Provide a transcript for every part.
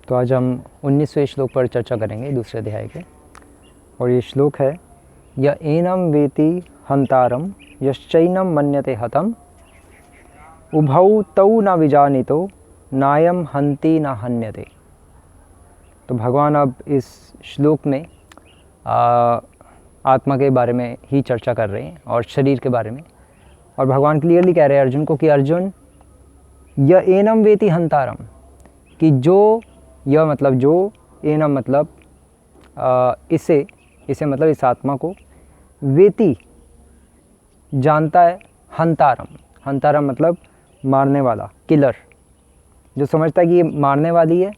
तो आज हम 19वें श्लोक पर चर्चा करेंगे दूसरे अध्याय के। और ये श्लोक है, य एनम वेति हंतारम यश्चैनम मन्यते हतम उभौ तौ न विजानितो नायम हंति न हन्यते। तो भगवान अब इस श्लोक में आत्मा के बारे में ही चर्चा कर रहे हैं और शरीर के बारे में। और भगवान क्लियरली कह रहे हैं अर्जुन को कि अर्जुन, य एनम वेति हंतारम, कि जो यह मतलब जो, एनम मतलब इसे मतलब इस आत्मा को, वेति जानता है, हंतारम मतलब मारने वाला, किलर, जो समझता है कि ये मारने वाली है।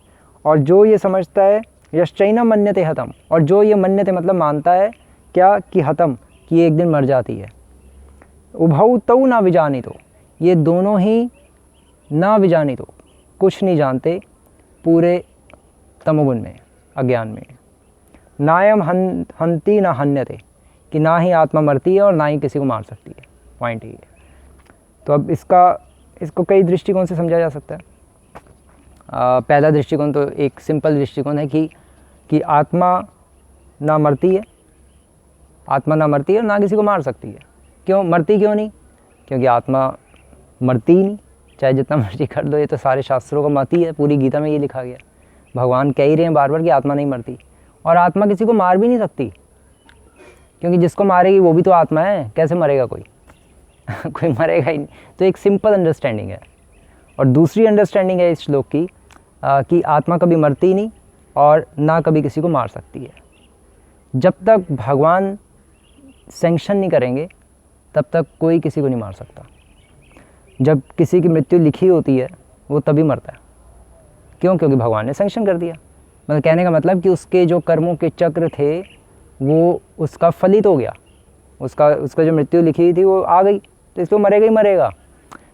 और जो ये समझता है, यश्चैनम मन्यते हतम, और जो ये मन्यते मतलब मानता है क्या, कि हतम, कि ये एक दिन मर जाती है। उभौ तौ न विजानितो, ये दोनों ही ना विजानितो, कुछ नहीं जानते पूरे तमोगुण में, अज्ञान में। नायम हंति न हन्यते, कि ना ही आत्मा मरती है और ना ही किसी को मार सकती है। पॉइंट ये है। तो अब इसको कई दृष्टिकोण से समझा जा सकता है। पहला दृष्टिकोण तो एक सिंपल दृष्टिकोण है कि आत्मा ना मरती है और ना किसी को मार सकती है। क्यों मरती, क्यों नहीं? क्योंकि आत्मा मरती ही नहीं, चाहे जितना मर्जी कर दो। ये तो सारे शास्त्रों का मत ही है, पूरी गीता में ये लिखा गया। भगवान कह ही रहे हैं बार बार कि आत्मा नहीं मरती, और आत्मा किसी को मार भी नहीं सकती, क्योंकि जिसको मारेगी वो भी तो आत्मा है। कैसे मरेगा कोई? कोई मरेगा ही नहीं। तो एक सिंपल अंडरस्टैंडिंग है। और दूसरी अंडरस्टैंडिंग है इस श्लोक की कि आत्मा कभी मरती नहीं और ना कभी किसी को मार सकती है। जब तक भगवान सैंक्शन नहीं करेंगे तब तक कोई किसी को नहीं मार सकता। जब किसी की मृत्यु लिखी होती है वो तभी मरता है। क्यों? क्योंकि भगवान ने सैंक्शन कर दिया। मतलब कहने का मतलब कि उसके जो कर्मों के चक्र थे वो उसका फलित हो गया, उसका जो मृत्यु लिखी हुई थी वो आ गई, तो इसलिए मरेगा ही मरेगा।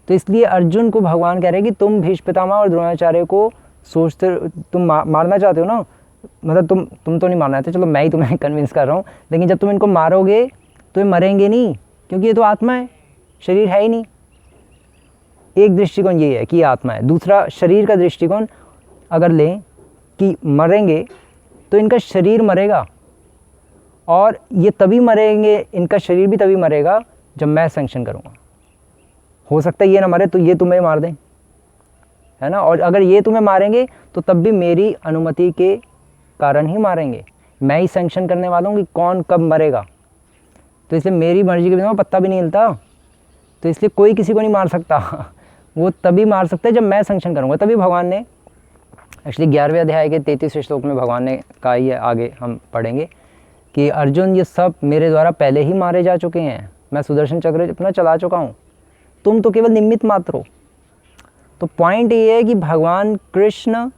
तो इसलिए अर्जुन को भगवान कह रहे हैं कि तुम भीष्म पितामह और द्रोणाचार्य को सोचते, तुम मारना चाहते हो ना, मतलब तुम तो नहीं मारना चाहते, चलो मैं ही तुम्हें कन्विंस कर रहा हूँ, लेकिन जब तुम इनको मारोगे तो ये मरेंगे नहीं, क्योंकि ये तो आत्मा है, शरीर है ही नहीं। एक दृष्टिकोण ये है कि ये आत्मा है। दूसरा, शरीर का दृष्टिकोण अगर लें कि मरेंगे तो इनका शरीर मरेगा, और ये तभी मरेंगे, इनका शरीर भी तभी मरेगा जब मैं सैंक्शन करूँगा। हो सकता है ये ना मरे तो ये तुम्हें मार दें, है ना। और अगर ये तुम्हें मारेंगे तो तब भी मेरी अनुमति के कारण ही मारेंगे। मैं ही सैंक्शन करने वाला हूँ कि कौन कब मरेगा। तो इसलिए मेरी मर्जी के बिना पत्ता भी नहीं हिलता। तो इसलिए कोई किसी को नहीं मार सकता। वो तभी मार सकता है जब मैं सैंक्शन करूँगा। तभी भगवान ने एक्चुअली 11वें अध्याय के 33वें श्लोक में भगवान ने कहा, ही आगे हम पढ़ेंगे कि अर्जुन, ये सब मेरे द्वारा पहले ही मारे जा चुके हैं। मैं सुदर्शन चक्र अपना चला चुका हूँ, तुम तो केवल निमित्त मात्र हो। तो पॉइंट ये है कि भगवान कृष्ण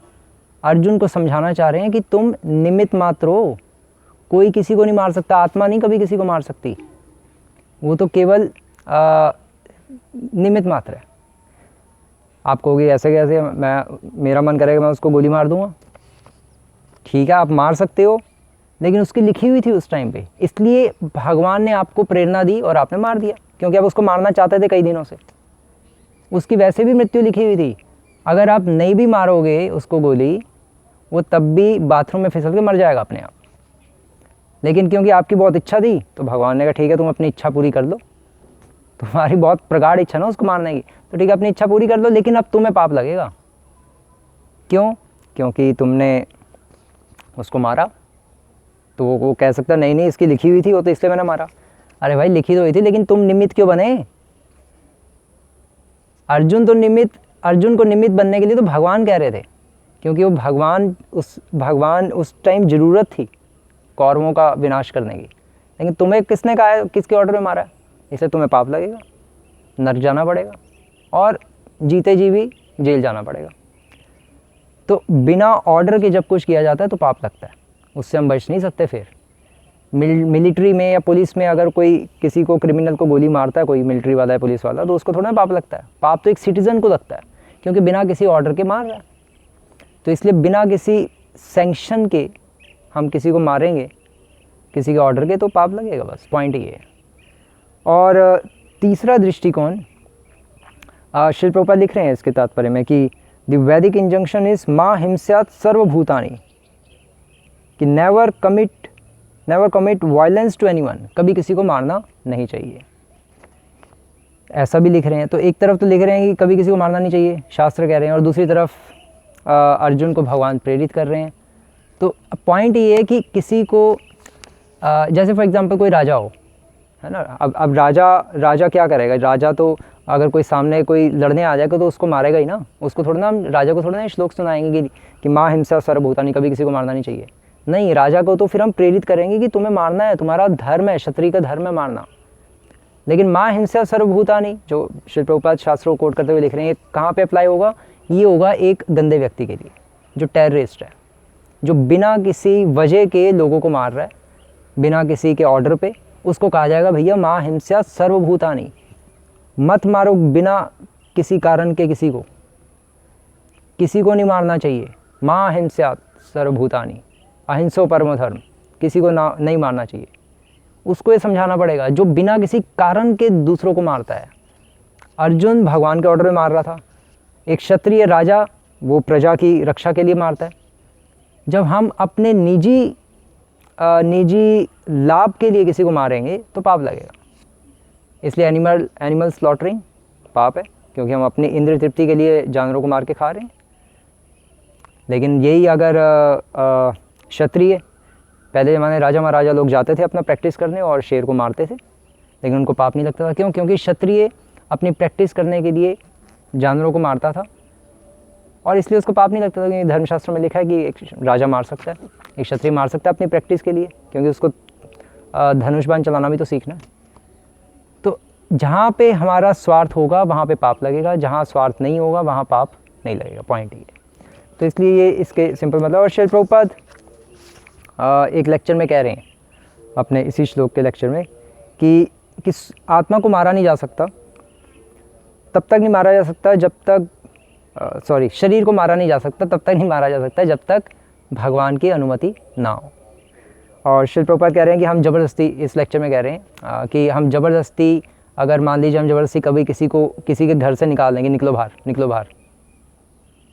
अर्जुन को समझाना चाह रहे हैं कि तुम निमित्त मात्र हो, कोई किसी को नहीं मार सकता। आत्मा नहीं कभी किसी को मार सकती, वो तो केवल निमित्त मात्र है। आप कहोगे ऐसे कैसे, मेरा मन करेगा मैं उसको गोली मार दूंगा। ठीक है, आप मार सकते हो, लेकिन उसकी लिखी हुई थी उस टाइम पे, इसलिए भगवान ने आपको प्रेरणा दी और आपने मार दिया, क्योंकि आप उसको मारना चाहते थे कई दिनों से। उसकी वैसे भी मृत्यु लिखी हुई थी। अगर आप नहीं भी मारोगे उसको गोली, वो तब भी बाथरूम में फिसल के मर जाएगा अपने आप। लेकिन क्योंकि आपकी बहुत इच्छा थी तो भगवान ने कहा ठीक है, तुम अपनी इच्छा पूरी कर लो। तुम्हारी बहुत प्रगाढ़ इच्छा ना उसको मारने की, तो ठीक है अपनी इच्छा पूरी कर लो, लेकिन अब तुम्हें पाप लगेगा। क्यों? क्योंकि तुमने उसको मारा। तो वो कह सकता नहीं इसकी लिखी हुई थी, वो तो इसलिए मैंने मारा। अरे भाई, लिखी तो हुई थी, लेकिन तुम निमित्त क्यों बने? अर्जुन को निमित्त बनने के लिए तो भगवान कह रहे थे, क्योंकि वो भगवान उस टाइम ज़रूरत थी कौरवों का विनाश करने की। लेकिन तुम्हें किसने कहा है, किसके ऑर्डर में मारा है? इसलिए तुम्हें पाप लगेगा, नरक जाना पड़ेगा, और जीते जी भी जेल जाना पड़ेगा। तो बिना ऑर्डर के जब कुछ किया जाता है तो पाप लगता है, उससे हम बच नहीं सकते। फिर मिलिट्री में या पुलिस में अगर कोई किसी को, क्रिमिनल को गोली मारता है, कोई मिलिट्री वाला है, पुलिस वाला, तो उसको थोड़ा पाप लगता है। पाप तो एक सिटीजन को लगता है, क्योंकि बिना किसी ऑर्डर के मार रहा है। तो इसलिए बिना किसी सैंक्शन के हम किसी को मारेंगे, किसी के ऑर्डर के, तो पाप लगेगा। बस पॉइंट ये है। और तीसरा दृष्टिकोण, श्रील प्रभुपाद लिख रहे हैं इसके तात्पर्य में कि द वैदिक इंजंक्शन इज मा हिंस्यात् सर्वभूतानि, कि never commit violence to anyone, कभी किसी को मारना नहीं चाहिए। ऐसा भी लिख रहे हैं, तो एक तरफ तो लिख रहे हैं कि कभी किसी को मारना नहीं चाहिए, शास्त्र कह रहे हैं, और दूसरी तरफ अर्जुन को भगवान प्रेरित कर रहे हैं। तो पॉइंट ये है कि किसी को जैसे फॉर एग्जांपल कोई राजा हो, है ना, अब राजा क्या करेगा, राजा तो अगर कोई सामने कोई लड़ने आ जाएगा तो उसको मारेगा ही ना, उसको थोड़ा ना, हम राजा को थोड़ा ना श्लोक सुनाएंगे कि माँ हिंसा सर्वभूतानि, कभी किसी को मारना नहीं चाहिए। नहीं, राजा को तो फिर हम प्रेरित करेंगे कि तुम्हें मारना है, तुम्हारा धर्म है, क्षत्रिय का धर्म है मारना। लेकिन माँ हिंसा सर्वभूतानि जो श्री प्रभुपाद शास्त्रों को कोट करते हुए लिख रहे हैं, कहाँ पे अप्लाई होगा? ये होगा एक गंदे व्यक्ति के लिए, जो टेररिस्ट है, जो बिना किसी वजह के लोगों को मार रहा है, बिना किसी के ऑर्डर पे, उसको कहा जाएगा भैया माँ हिंसा सर्वभूतानि, मत मारो बिना किसी कारण के, किसी को नहीं मारना चाहिए। माँ हिंसा सर्वभूतानि, अहिंसो परमो धर्म, किसी को नहीं मारना चाहिए। उसको ये समझाना पड़ेगा जो बिना किसी कारण के दूसरों को मारता है। अर्जुन भगवान के ऑर्डर में मार रहा था, एक क्षत्रिय राजा वो प्रजा की रक्षा के लिए मारता है। जब हम अपने निजी लाभ के लिए किसी को मारेंगे तो पाप लगेगा। इसलिए एनिमल स्लॉटरिंग पाप है, क्योंकि हम अपनी इंद्रिय तृप्ति के लिए जानवरों को मार के खा रहे हैं। लेकिन यही अगर क्षत्रिय, पहले ज़माने राजा महाराजा लोग जाते थे अपना प्रैक्टिस करने और शेर को मारते थे, लेकिन उनको पाप नहीं लगता था। क्यों? क्योंकि क्षत्रिय अपनी प्रैक्टिस करने के लिए जानवरों को मारता था, और इसलिए उसको पाप नहीं लगता था। क्योंकि धर्मशास्त्र में लिखा है कि एक राजा मार सकता है, एक क्षत्रिय मार सकता है अपनी प्रैक्टिस के लिए, क्योंकि उसको धनुष बाण चलाना भी तो सीखना है। तो जहाँ पे हमारा स्वार्थ होगा वहाँ पे पाप लगेगा, जहाँ स्वार्थ नहीं होगा वहाँ पाप नहीं लगेगा। पॉइंट ये है। तो इसलिए ये इसके सिंपल मतलब। और श्रील प्रभुपाद एक लेक्चर में कह रहे हैं, अपने इसी श्लोक के लेक्चर में, कि आत्मा को मारा नहीं जा सकता, तब तक नहीं मारा जा सकता जब तक शरीर को मारा नहीं जा सकता, तब तक नहीं मारा जा सकता जब तक भगवान की अनुमति ना हो। और श्रील प्रभुपाद कह रहे हैं कि हम ज़बरदस्ती, इस लेक्चर में कह रहे हैं कि हम ज़बरदस्ती, अगर मान लीजिए हम ज़बरदस्ती कभी किसी के घर से निकाल देंगे, निकलो बाहर,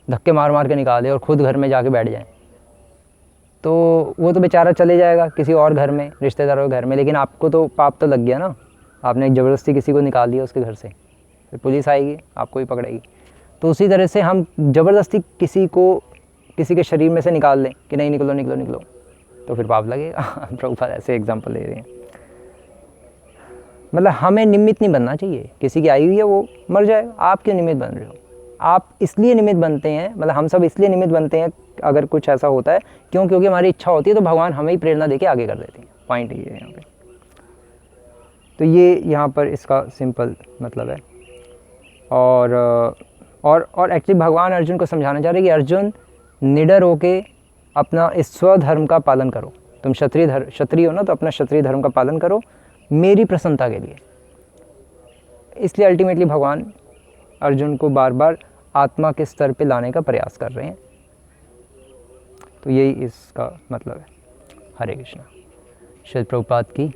धक्के मार के निकाल दें और ख़ुद घर में जाके बैठ जाएं, तो वो तो बेचारा चले जाएगा किसी और घर में, रिश्तेदारों के घर में, लेकिन आपको तो पाप तो लग गया ना। आपने ज़बरदस्ती किसी को निकाल दिया उसके घर से, फिर पुलिस आएगी, आपको ही पकड़ेगी। तो उसी तरह से हम ज़बरदस्ती किसी के शरीर में से निकाल लें कि नहीं निकलो, तो फिर पाप लगेगा। प्रभुपाद ऐसे एग्जाम्पल ले रहे हैं। मतलब हमें निमित्त नहीं बनना चाहिए, किसी की आई हुई है वो मर जाएगा, आप क्यों निमित्त बन रहे हो? आप इसलिए निमित्त बनते हैं, मतलब हम सब इसलिए निमित्त बनते हैं अगर कुछ ऐसा होता है, क्योंकि हमारी इच्छा होती है, तो भगवान हमें ही प्रेरणा देके आगे कर देते हैं। पॉइंट ये है यहाँ पे। तो ये यहाँ पर इसका सिंपल मतलब है। और एक्चुअली भगवान अर्जुन को समझाना चाह रहे हैं कि अर्जुन निडर होके अपना इस स्वधर्म का पालन करो। तुम क्षत्रिय हो ना, तो अपना क्षत्रिय धर्म का पालन करो मेरी प्रसन्नता के लिए। इसलिए अल्टीमेटली भगवान अर्जुन को बार बार आत्मा के स्तर पे लाने का प्रयास कर रहे हैं। तो यही इसका मतलब है। हरे कृष्णा। श्रील प्रभुपाद की